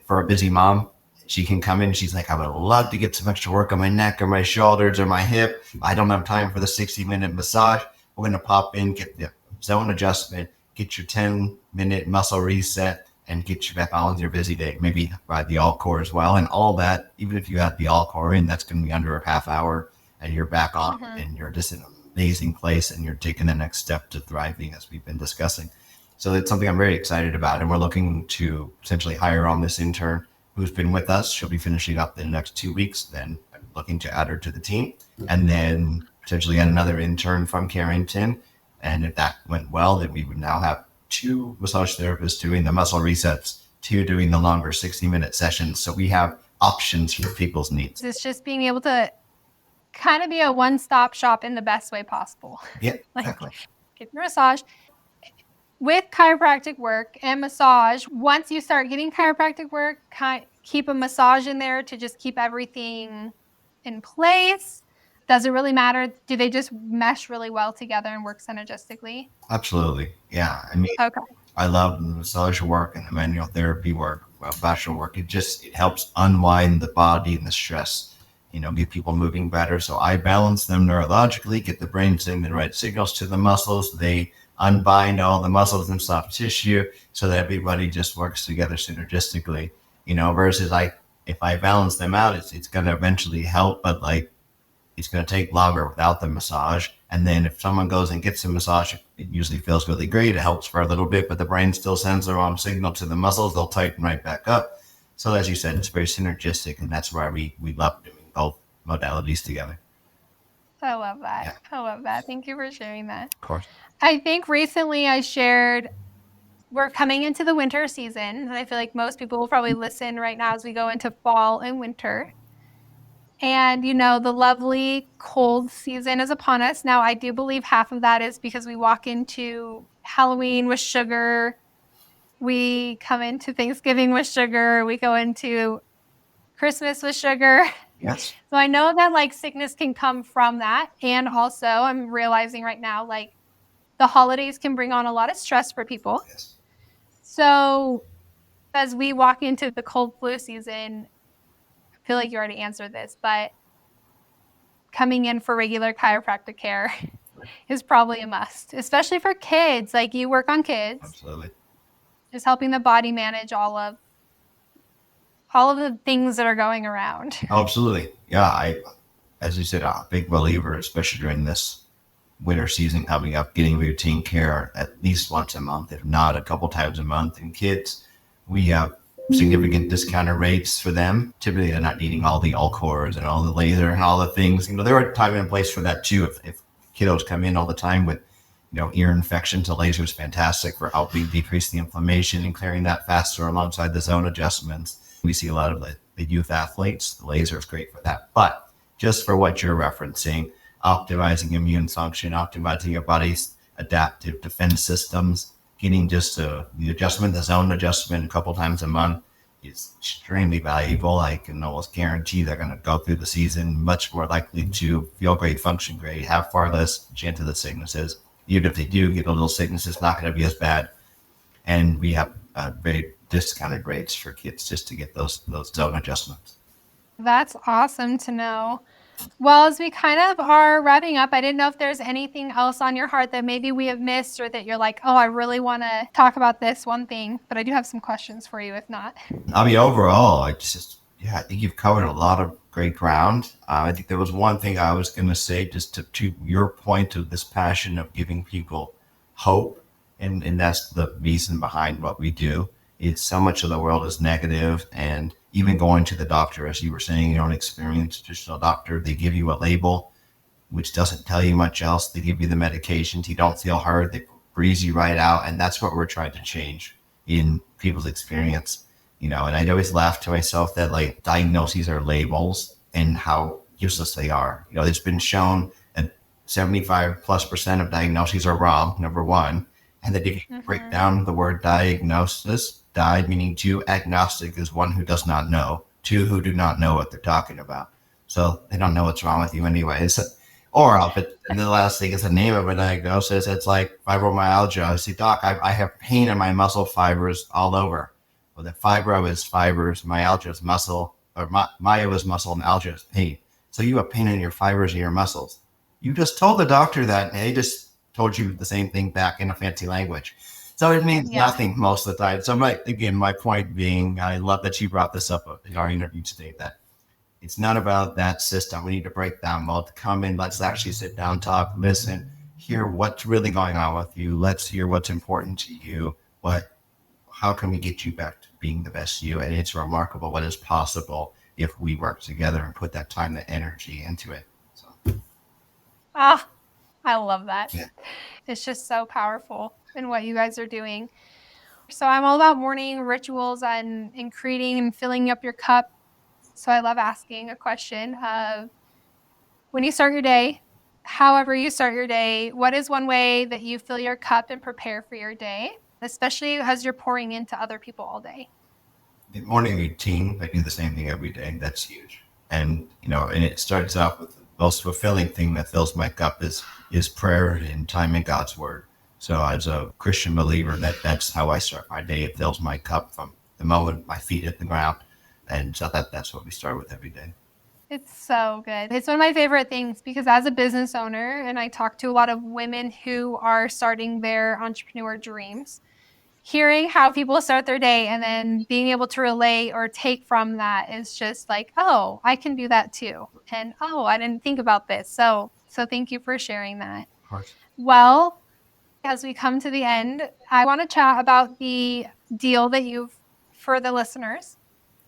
S2: for a busy mom, she can come in. She's like, I would love to get some extra work on my neck or my shoulders or my hip. I don't have time for the 60-minute massage. We're going to pop in, get the zone adjustment, get your 10-minute muscle reset, and get you back on with your busy day. Maybe ride the AllCore as well. And all that, even if you have the AllCore in, that's going to be under a half hour and you're back on
S1: Mhm.
S2: and you're just in an amazing place and you're taking the next step to thriving, as we've been discussing. So it's something I'm very excited about. And we're looking to essentially hire on this intern who's been with us. She'll be finishing up in the next 2 weeks. Then I'm looking to add her to the team and then potentially add another intern from Carrington. And if that went well, then we would now have 2 massage therapists doing the muscle resets, 2 doing the longer 60-minute sessions. So we have options for people's needs.
S1: It's just being able to kind of be a one-stop shop in the best way possible.
S2: Yeah,
S1: Like,
S2: exactly.
S1: get your massage. With chiropractic work and massage, once you start getting chiropractic work, keep a massage in there to just keep everything in place. Does it really matter? Do they just mesh really well together and work synergistically?
S2: Absolutely. Yeah. I mean,
S1: Okay.
S2: I love the massage work and the manual therapy work, fascial work. It helps unwind the body and the stress, get people moving better. So I balance them neurologically, get the brain sending the right signals to the muscles. They unbind all the muscles and soft tissue so that everybody just works together synergistically, versus if I balance them out, it's going to eventually help, but like it's going to take longer without the massage. And then if someone goes and gets a massage, it usually feels really great. It helps for a little bit, but the brain still sends the wrong signal to the muscles. They'll tighten right back up. So as you said, it's very synergistic, and that's why we love doing both modalities together.
S1: I love that.
S2: Yeah,
S1: I love that. Thank you for sharing that.
S2: of course.
S1: I think recently I shared we're coming into the winter season, and I feel like most people will probably listen right now as we go into fall and winter. And, the lovely cold season is upon us. Now, I do believe half of that is because we walk into Halloween with sugar. We come into Thanksgiving with sugar. We go into Christmas with sugar.
S2: Yes.
S1: So I know that like sickness can come from that. And also, I'm realizing right now, like the holidays can bring on a lot of stress for people.
S2: Yes.
S1: So as we walk into the cold flu season, I feel like you already answered this, but coming in for regular chiropractic care is probably a must, especially for kids. Like you work on kids,
S2: Absolutely.
S1: just helping the body manage all of the things that are going around.
S2: Oh, absolutely. Yeah. As you said, I'm a big believer, especially during this winter season coming up, getting routine care at least once a month, if not a couple times a month. And kids, we have significant discounted rates for them. Typically, they're not needing all the AllCores and all the laser and all the things. There are time and place for that too. If kiddos come in all the time with, ear infections, the laser is fantastic for helping decrease the inflammation and clearing that faster alongside the zone adjustments. We see a lot of the youth athletes. The laser is great for that. But just for what you're referencing, optimizing immune function, optimizing your body's adaptive defense systems. Getting just the adjustment, the zone adjustment a couple times a month is extremely valuable. I can almost guarantee they're going to go through the season much more likely to feel great, function great, have far less chance of the sicknesses. Even if they do get a little sickness, it's not going to be as bad. And we have very discounted rates for kids just to get those zone adjustments.
S1: That's awesome to know. Well, as we kind of are wrapping up, I didn't know if there's anything else on your heart that maybe we have missed or that you're like, oh, I really want to talk about this one thing, but I do have some questions for you if not.
S2: I mean, overall, I think you've covered a lot of great ground. I think there was one thing I was going to say, just to your point of this passion of giving people hope, and that's the reason behind what we do. Is so much of the world is negative, and even going to the doctor, as you were saying, you don't experience traditional doctor. They give you a label, which doesn't tell you much else. They give you the medications. You don't feel hurt. They breeze you right out. And that's what we're trying to change in people's experience. And I always laugh to myself that like diagnoses are labels and how useless they are. It's been shown that 75+% of diagnoses are wrong, number one. And that if you break down the word diagnosis, di meaning two, agnostic is one who does not know, two who do not know what they're talking about. So they don't know what's wrong with you anyways. Or and the last thing is the name of a diagnosis. It's like fibromyalgia. I say, doc, I have pain in my muscle fibers all over. Well, the fibro is fibers, myalgia is muscle, or myo is muscle, and algia is pain. So you have pain in your fibers and your muscles. You just told the doctor that, and they just told you the same thing back in a fancy language. So it means nothing most of the time. So my point being, I love that you brought this up in our interview today, that it's not about that system. We need to break down. Well, to come in, let's actually sit down, talk, listen, hear what's really going on with you. Let's hear what's important to you. How can we get you back to being the best you? And it's remarkable what is possible if we work together and put that time, that energy into it. So.
S1: I love that. Yeah. It's just so powerful in what you guys are doing. So I'm all about morning rituals and creating and filling up your cup. So I love asking a question of when you start your day, however you start your day, what is one way that you fill your cup and prepare for your day, especially as you're pouring into other people all day?
S2: The morning routine, I do the same thing every day. That's huge. And, and it starts off with the most fulfilling thing that fills my cup is prayer and time in God's word. So as a Christian believer, that's how I start my day. It fills my cup from the moment my feet hit the ground. And so that's what we start with every day.
S1: It's so good. It's one of my favorite things because as a business owner, and I talk to a lot of women who are starting their entrepreneur dreams, hearing how people start their day and then being able to relate or take from that is just like, oh, I can do that too. And oh, I didn't think about this. So thank you for sharing that.
S2: Of course.
S1: Well, as we come to the end, I want to chat about the deal that you've for the listeners.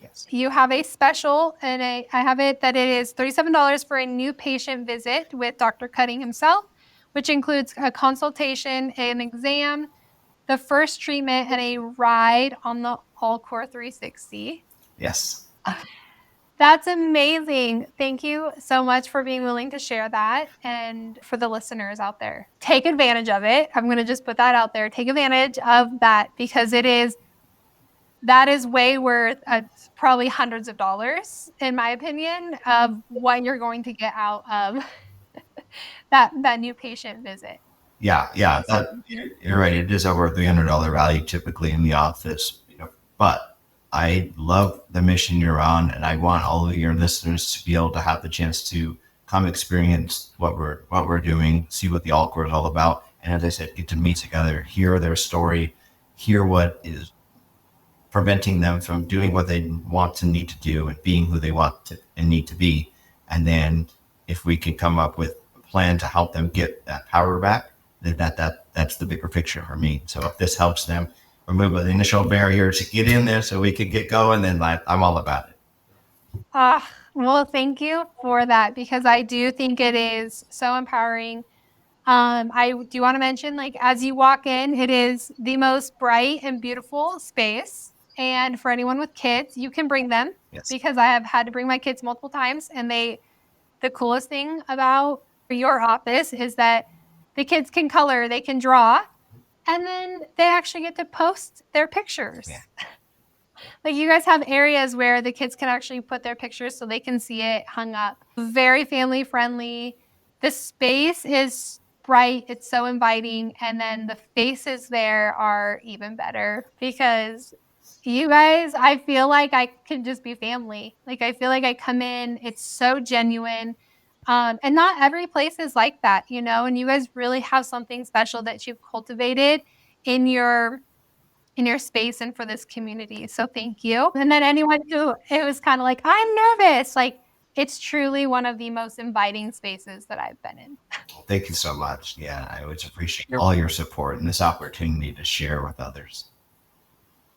S2: Yes.
S1: You have a special, and I have it that it is $37 for a new patient visit with Dr. Cutting himself, which includes a consultation, an exam, the first treatment, and a ride on the AllCore 360.
S2: Yes.
S1: That's amazing. Thank you so much for being willing to share that. And for the listeners out there, take advantage of it. I'm going to just put that out there. Take advantage of that because that is way worth probably hundreds of dollars, in my opinion, of what you're going to get out of that new patient visit.
S2: Yeah. You're right. It is over $300 value typically in the office, but I love the mission you're on, and I want all of your listeners to be able to have the chance to come experience what we're doing, see what the AllCore is all about, and as I said, get to meet together, hear their story, hear what is preventing them from doing what they want to need to do and being who they want to and need to be, and then if we can come up with a plan to help them get that power back, then that's the bigger picture for me. So if this helps them remove the initial barrier to get in there so we can get going, then I'm all about it.
S1: Well, thank you for that because I do think it is so empowering. I do want to mention, like, as you walk in, it is the most bright and beautiful space. And for anyone with kids, you can bring them because I have had to bring my kids multiple times. And the coolest thing about your office is that The kids can color, they can draw, and then they actually get to post their pictures.
S2: Yeah.
S1: Like, you guys have areas where the kids can actually put their pictures so they can see it hung up. Very family friendly. The space is bright, it's so inviting, and then the faces there are even better because you guys, I feel like I can just be family. Like, I feel like I come in, it's so genuine. And not every place is like that, you know, and you guys really have something special that you've cultivated in your space and for this community. So thank you. And then anyone who it was kind of like, I'm nervous, like, it's truly one of the most inviting spaces that I've been in.
S2: Thank you so much. Yeah, I always appreciate all your support and this opportunity to share with others.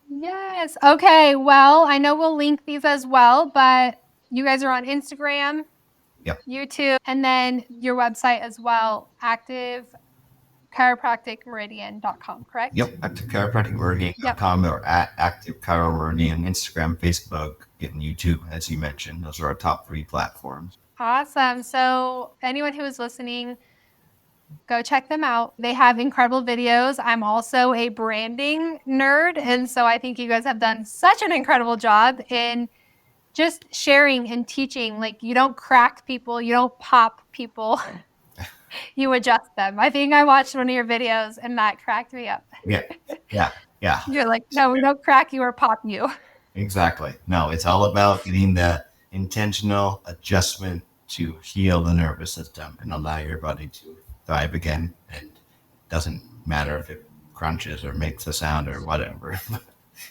S1: Yes. Okay. Well, I know we'll link these as well, but you guys are on Instagram,
S2: Yep.
S1: YouTube, and then your website as well, activechiropracticmeridian.com, correct?
S2: Yep. Active Chiropractic Meridian.com or at Active Chiro Meridian, Instagram, Facebook, and YouTube, as you mentioned. Those are our top 3 platforms.
S1: Awesome. So anyone who is listening, go check them out. They have incredible videos. I'm also a branding nerd, and so I think you guys have done such an incredible job in just sharing and teaching. Like, you don't crack people, you don't pop people, you adjust them. I think I watched one of your videos and that cracked me up.
S2: Yeah.
S1: You're like, no, we don't crack you or pop you.
S2: Exactly. No, it's all about getting the intentional adjustment to heal the nervous system and allow your body to thrive again. And it doesn't matter if it crunches or makes a sound or whatever.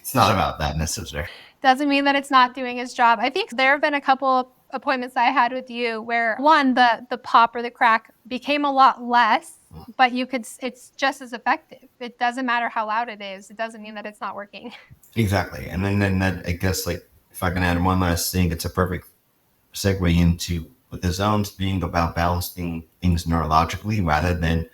S2: It's not about that necessarily.
S1: Doesn't mean that it's not doing its job. I think there have been a couple appointments I had with you where one, the pop or the crack became a lot less, but it's just as effective. It doesn't matter how loud it is. It doesn't mean that it's not working.
S2: Exactly. And then that, I guess, like, if I can add one last thing, it's a perfect segue into with the zones being about balancing things neurologically rather than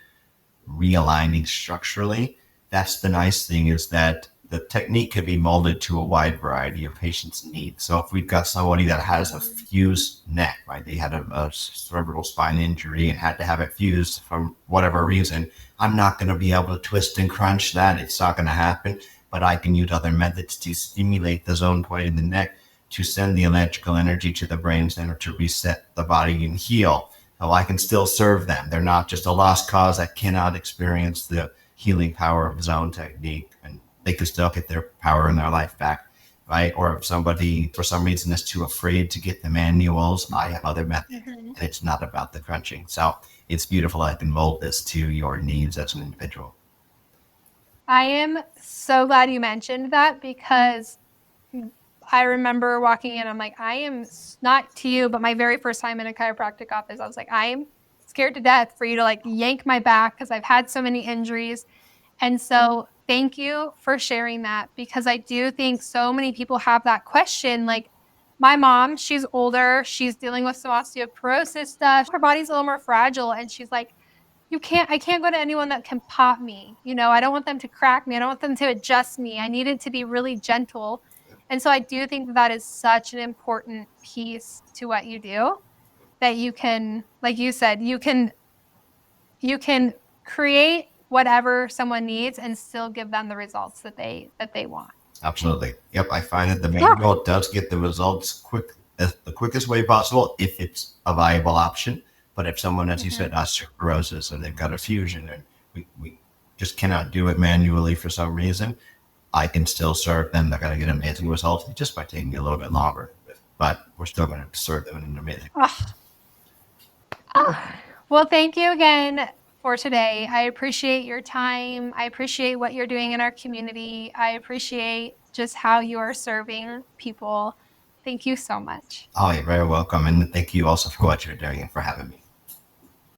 S2: realigning structurally. That's the nice thing, is that the technique can be molded to a wide variety of patients' needs. So if we've got somebody that has a fused neck, right? They had a cerebral spine injury and had to have it fused for whatever reason. I'm not going to be able to twist and crunch that. It's not going to happen. But I can use other methods to stimulate the zone point in the neck to send the electrical energy to the brain center to reset the body and heal. So I can still serve them. They're not just a lost cause that cannot experience the healing power of zone technique, and they could still get their power in their life back, right? Or if somebody, for some reason, is too afraid to get the manuals, I have other methods, and it's not about the crunching. So it's beautiful. I can mold this to your needs as an individual.
S1: I am so glad you mentioned that, because I remember walking in, I'm like, I am not to you, but my very first time in a chiropractic office, I was like, I am scared to death for you to like yank my back because I've had so many injuries. And so thank you for sharing that, because I do think so many people have that question. Like, my mom, she's older, she's dealing with some osteoporosis stuff. Her body's a little more fragile, and she's like, I can't go to anyone that can pop me. You know, I don't want them to crack me. I don't want them to adjust me. I need it to be really gentle. And so I do think that is such an important piece to what you do, that you can, like you said, you can create whatever someone needs and still give them the results that they want.
S2: Absolutely. Yep. I find that the manual does get the results the quickest way possible if it's a viable option. But if someone, as you said, osteoporosis and they've got a fusion and we just cannot do it manually for some reason, I can still serve them. They're going to get amazing results just by taking a little bit longer. But we're still going to serve them in an amazing way.
S1: Well, thank you again for today. I appreciate your time. I appreciate what you're doing in our community. I appreciate just how you are serving people. Thank you so much.
S2: Oh, you're very welcome. And thank you also for what you're doing and for having me.